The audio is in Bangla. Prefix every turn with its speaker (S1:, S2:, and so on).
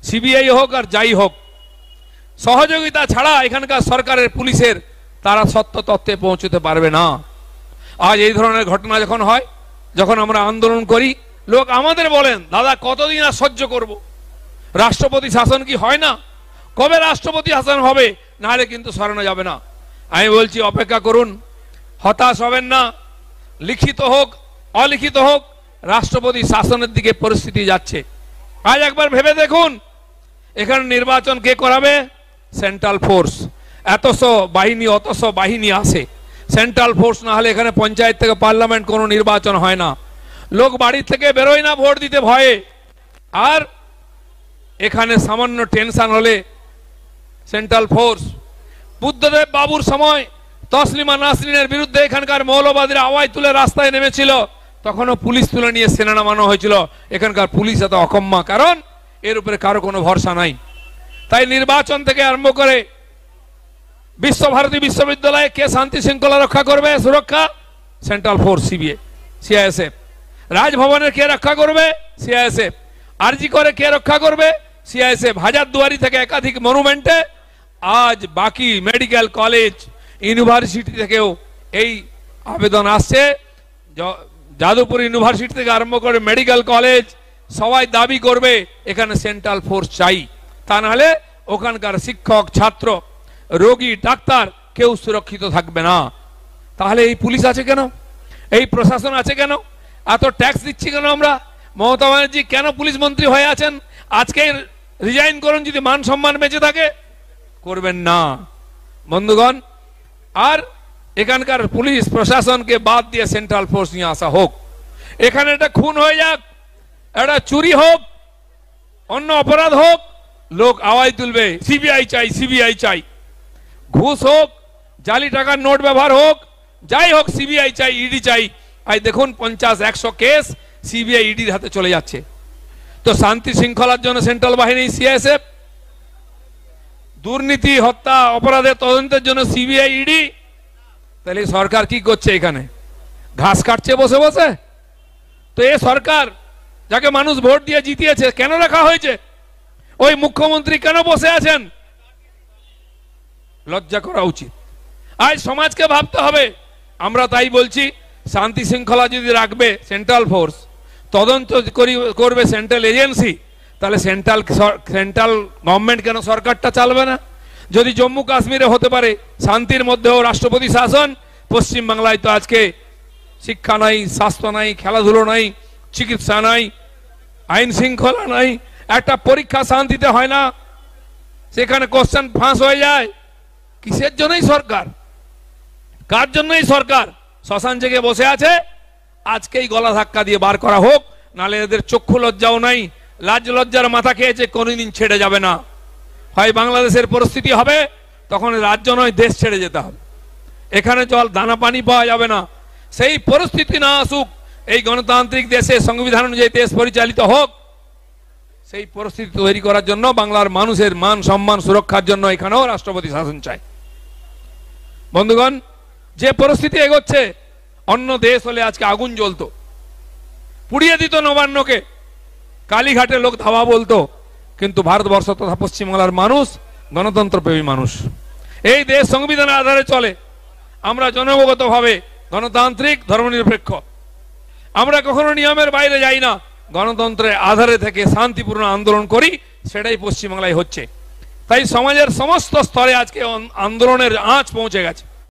S1: সিবিআই হোক আর যাই হোক, সহযোগিতা ছাড়া এখানকার সরকারের পুলিশের তারা সত্য তথ্যে পৌঁছতে পারবে না। আজ এই ধরনের ঘটনা যখন হয়, যখন আমরা আন্দোলন করি, লোক আমাদের বলেন, দাদা কতদিন আর সহ্য করব? রাষ্ট্রপতি শাসন কি হয় না? কবে রাষ্ট্রপতি শাসন হবে? নাহলে কিন্তু সরানো যাবে না। আমি বলছি অপেক্ষা করুন, হতাশ হবেন না। লিখিত হোক অলিখিত হোক, রাষ্ট্রপতি শাসনের দিকে পরিস্থিতি যাচ্ছে। আজ একবার ভেবে দেখুন, এখানে নির্বাচন কে করাবে? Central force. এতশো বাহিনী অতশো বাহিনী আসে, সেন্ট্রাল ফোর্স না হলে এখানে পঞ্চায়েত থেকে পার্লামেন্ট কোনো নির্বাচন হয় না। লোক বাড়ি থেকে বেরোয় না ভোট দিতে ভয়ে। আর এখানে সামান্য টেনশন হলে সেন্ট্রাল ফোর্স। বুদ্ধদেব বাবুর সময় তসলিমা নাসরিনের বিরুদ্ধে এখানকার মৌলবাদীরা আওয়াজ তুলে রাস্তায় নেমেছিল, তখনও পুলিশ তুলে নিয়ে সেনা নামানো হয়েছিল। এখানকার পুলিশ এত অকম্মা, কারণ এর উপরে কারো কোনো ভরসা নাই। তাই নির্বাচন থেকে আরম্ভ করে বিশ্বভারতী বিশ্ববিদ্যালয়ে কে শান্তি শৃঙ্খলা রক্ষা করবে, সুরক্ষা? Central force, CISF. রাজভবনের কে রক্ষা করবে? সিআইএসএফ। আরজি করে কে রক্ষা করবে? সিআইএসএফ। হাজারদুয়ারি থেকে একাধিক মনুমেন্টে, আজ বাকি মেডিকেল কলেজ ইউনিভার্সিটি থেকেও এই আবেদন আসছে। যাদবপুর ইউনিভার্সিটি থেকে আরম্ভ করে মেডিকেল কলেজ সবাই দাবি করবে এখানে সেন্ট্রাল ফোর্স চাই, তা নাহলে ওখানকার শিক্ষক, ছাত্র, রোগী, ডাক্তার কেউ সুরক্ষিত থাকবে না। তাহলে এই পুলিশ আছে কেন? এই প্রশাসন আছে কেন? এত ট্যাক্স দিচ্ছি কেন আমরা? মমতা ব্যানার্জি কেন পুলিশ মন্ত্রী হয়ে আছেন? আজকে রিজাইন করুন, যদি মান সম্মান বেঁচে থাকে। করবেন না বন্ধুগণ। আর এখানকার পুলিশ প্রশাসনকে বাদ দিয়ে সেন্ট্রাল ফোর্স নিয়ে আসা হোক। এখানে একটা খুন হয়ে যাক, একটা চুরি হোক, অন্য অপরাধ হোক, লোক আওয়াজ তুলবে সিবিআই চাই, সিবিআই চাই। ঘুষ হোক, জালি টাকার নোট ব্যবহার হোক, যাই হোক, সিবিআই চাই, ইডি চাই। আজ দেখুন 50-100 কেস সিবিআই ইডির হাতে চলে যাচ্ছে। তো শান্তি শৃঙ্খলার জন্য সেন্ট্রাল বাহিনী সিআইএসএফ, দুর্নীতি, হত্যা, অপরাধের তদন্তের জন্য সিবিআই, ইডি। তাহলে সরকার কি করছে? এখানে ঘাস কাটছে বসে বসে। তো এ সরকার যাকে মানুষ ভোট দিয়ে জিতিয়েছে কেন রাখা হয়েছে? ওই মুখ্যমন্ত্রী কেন বসে আছেন? লজ্জা করা উচিত। আজ সমাজকে ভাবতে হবে। আমরা তাই বলছি, শান্তি শৃঙ্খলা যদি রাখবে সেন্ট্রাল ফোর্স, তদন্ত করবে সেন্ট্রাল এজেন্সি, তাহলে সেন্ট্রাল গভর্নমেন্ট কেন সরকারটা চালবে না? যদি জম্মু কাশ্মীরে হতে পারে শান্তির মধ্যেও রাষ্ট্রপতি শাসন, পশ্চিম বাংলায় তো আজকে শিক্ষা নাই, স্বাস্থ্য নাই, খেলাধুলো নাই, চিকিৎসা নাই, আইন শৃঙ্খলা নাই, একটা পরীক্ষা শান্তিতে হয় না, সেখানে কোশ্চেন ফাঁস হয়ে যায়। কিসের জন্যই সরকার? কার জন্যই সরকার? শ্মশান জেগে বসে আছে। আজকেই গলা ধাক্কা দিয়ে বার করা হোক, নালে এদের চক্ষু লজ্জাও নাই, লাজ লজ্জার মাথা খেয়েছে, কোনোদিন ছেড়ে যাবে না। হয় বাংলাদেশের পরিস্থিতি হবে, তখন রাজ্য নয় দেশ ছেড়ে যেতে হবে। এখানে জল দানা পানি পাওয়া যাবে না। সেই পরিস্থিতি না আসুক, এই গণতান্ত্রিক দেশে সংবিধান অনুযায়ী দেশ পরিচালিত হোক। সেই পরিস্থিতি তৈরি করার জন্য, বাংলার মানুষের মান সম্মান সুরক্ষার জন্য এখানেও রাষ্ট্রপতি শাসন চাই। বন্ধুগণ, যে পরিস্থিতি এগোচ্ছে, অন্য দেশ হলে আজকে আগুন জ্বলতো, পুড়িয়ে দিত নবান্নকে, কালীঘাটে লোক ধাওয়া বলতো। কিন্তু ভারতবর্ষ তথা পশ্চিমবাংলার মানুষ গণতন্ত্রপ্রেমী মানুষ। এই দেশ সংবিধানের আধারে চলে। আমরা জনগতভাবে গণতান্ত্রিক, ধর্মনিরপেক্ষ। আমরা কখনো নিয়মের বাইরে যাই না, গণতন্ত্রের আধারে থেকে শান্তিপূর্ণ আন্দোলন করি। সেটাই পশ্চিমবাংলায় হচ্ছে। তাই সমাজের সমস্ত স্তরে আজকে আন্দোলনের আঁচ পৌঁছে গেছে।